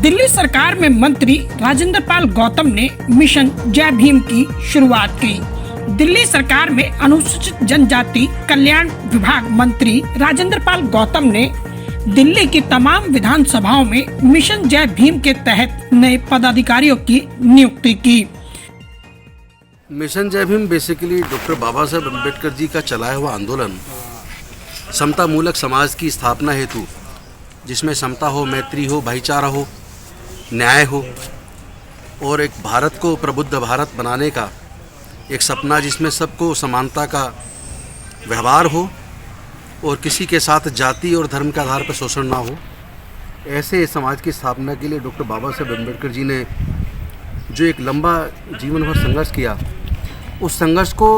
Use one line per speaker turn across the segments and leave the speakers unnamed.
दिल्ली सरकार में मंत्री राजेंद्र पाल गौतम ने मिशन जय भीम की शुरुआत की। दिल्ली सरकार में अनुसूचित जनजाति कल्याण विभाग मंत्री राजेंद्र पाल गौतम ने दिल्ली की तमाम विधानसभाओं में मिशन जय भीम के तहत नए पदाधिकारियों की नियुक्ति की।
मिशन जय भीम बेसिकली डॉक्टर बाबा साहब अम्बेडकर जी का चलाया हुआ आंदोलन समता मूलक समाज की स्थापना हेतु, जिसमें समता हो, मैत्री हो, भाईचारा हो, न्याय हो और एक भारत को प्रबुद्ध भारत बनाने का एक सपना, जिसमें सबको समानता का व्यवहार हो और किसी के साथ जाति और धर्म के आधार पर शोषण ना हो, ऐसे समाज की स्थापना के लिए डॉक्टर बाबा साहब अम्बेडकर जी ने जो एक लंबा जीवन भर संघर्ष किया, उस संघर्ष को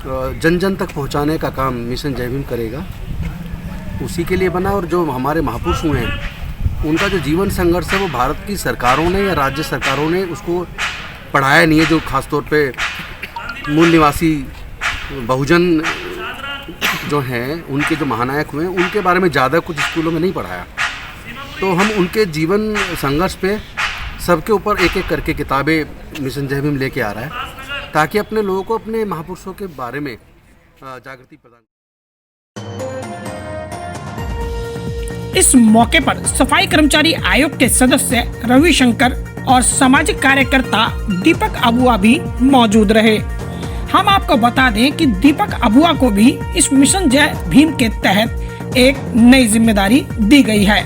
जन जन तक पहुंचाने का काम मिशन जय भीम करेगा। उसी के लिए बना। और जो हमारे महापुरुष हुए हैं, उनका जो जीवन संघर्ष है वो भारत की सरकारों ने या राज्य सरकारों ने उसको पढ़ाया नहीं है। जो खासतौर पे मूल निवासी बहुजन जो हैं, उनके जो महानायक हुए हैं, उनके बारे में ज़्यादा कुछ स्कूलों में नहीं पढ़ाया। तो हम उनके जीवन संघर्ष पे सबके ऊपर एक एक करके किताबें मिशन जय भीम लेके आ रहा है, ताकि अपने लोगों को अपने महापुरुषों के बारे में जागृति प्रदान।
इस मौके पर सफाई कर्मचारी आयोग के सदस्य रविशंकर और सामाजिक कार्यकर्ता दीपक अबुआ भी मौजूद रहे। हम आपको बता दें कि दीपक अबुआ को भी इस मिशन जय भीम के तहत एक नई जिम्मेदारी दी गई है।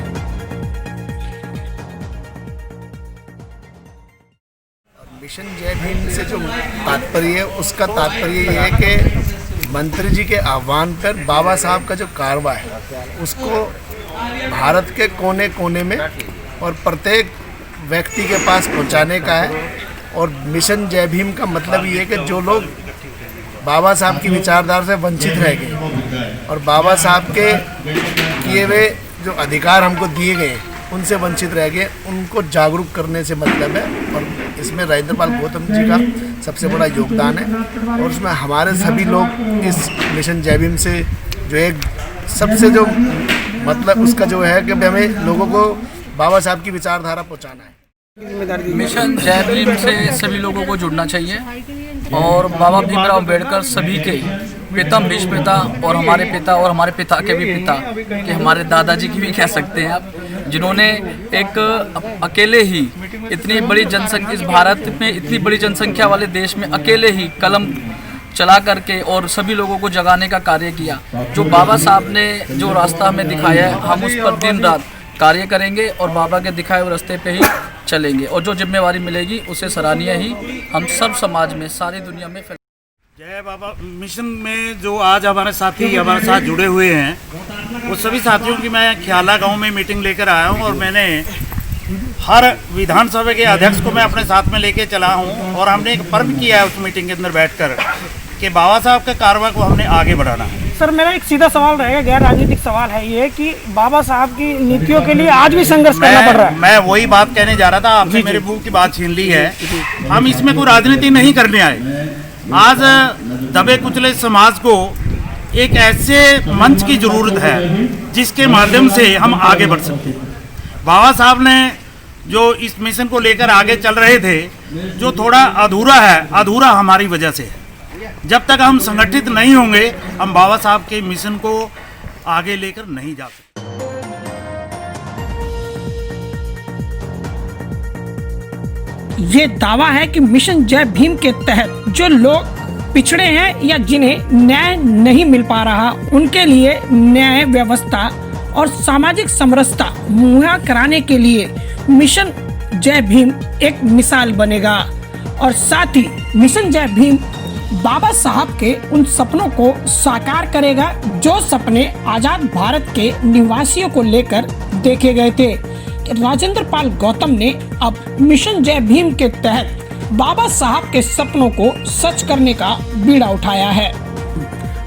मिशन जय भीम से जो तात्पर्य है, उसका तात्पर्य ये है कि मंत्री जी के आह्वान पर बाबा साहब का जो कारवा है, उसको भारत के कोने कोने में और प्रत्येक व्यक्ति के पास पहुंचाने का है। और मिशन जय भीम का मतलब ये है कि जो लोग बाबा साहब की विचारधारा से वंचित रह गए और बाबा साहब के किए हुए जो अधिकार हमको दिए गए उनसे वंचित रह गए, उनको जागरूक करने से मतलब है। और इसमें राजेंद्र पाल गौतम जी का सबसे बड़ा योगदान है। और उसमें हमारे सभी लोग इस मिशन जय भीम से जो एक सबसे जो मतलब उसका जो है कि हमें लोगों को बाबा साहब की विचारधारा पहुंचाना है।
मिशन जय भीम से सभी लोगों को जुड़ना चाहिए और बाबा भीमराव अम्बेडकर सभी के पितम भीष्म पिता और हमारे पिता के भी पिता कि हमारे दादाजी की भी कह सकते हैं आप, जिन्होंने एक अकेले ही इतनी बड़ी जनसंख्या, इस भारत में इतनी बड़ी जनसंख्या वाले देश में अकेले ही कलम चला करके और सभी लोगों को जगाने का कार्य किया। जो बाबा साहब ने जो रास्ता हमें दिखाया है, हम उस पर दिन रात कार्य करेंगे और बाबा के दिखाए हुए रास्ते पे ही चलेंगे और जो जिम्मेवारी मिलेगी उसे सराहनीय ही हम सब समाज में, सारी दुनिया में
जय बाबा मिशन में जो आज हमारे साथी हमारे साथ जुड़े हुए हैं, वो सभी साथियों की मैं ख्याला गांव में मीटिंग लेकर आया हूं और मैंने हर विधानसभा के अध्यक्ष को मैं अपने साथ में लेके चला हूं और हमने एक पर्व किया है उस मीटिंग के अंदर बैठकर कि बाबा साहब के कारवा को हमने आगे बढ़ाना है।
सर, मेरा एक सीधा सवाल रहेगा, गैर राजनीतिक सवाल है ये कि बाबा साहब की नीतियों के लिए आज भी संघर्ष करना पड़ रहा है।
मैं वही बात कहने जा रहा था, आपने मेरे मुंह की बात छीन ली है। हम इसमें कोई राजनीति नहीं करने आए। आज दबे कुचले समाज को एक ऐसे मंच की जरूरत है जिसके माध्यम से हम आगे बढ़ सकते हैं। बाबा साहब ने जो इस मिशन को लेकर आगे चल रहे थे, जो थोड़ा अधूरा है, अधूरा हमारी वजह से है। जब तक हम संगठित नहीं होंगे, हम बाबा साहब के मिशन को आगे लेकर नहीं जा सकते।
ये दावा है कि मिशन जय भीम के तहत जो लोग पिछड़े हैं या जिन्हें न्याय नहीं मिल पा रहा, उनके लिए न्याय व्यवस्था और सामाजिक समरसता मुहैया कराने के लिए मिशन जय भीम एक मिसाल बनेगा। और साथ ही मिशन जय भीम बाबा साहब के उन सपनों को साकार करेगा जो सपने आजाद भारत के निवासियों को लेकर देखे गए थे। राजेंद्र पाल गौतम ने अब मिशन जय भीम के तहत बाबा साहब के सपनों को सच करने का बीड़ा उठाया है।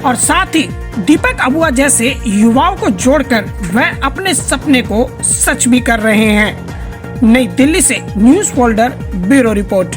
और साथ ही दीपक अबुआ जैसे युवाओं को जोड़कर वह अपने सपने को सच भी कर रहे हैं। नई दिल्ली से न्यूज़ फोल्डर ब्यूरो रिपोर्ट।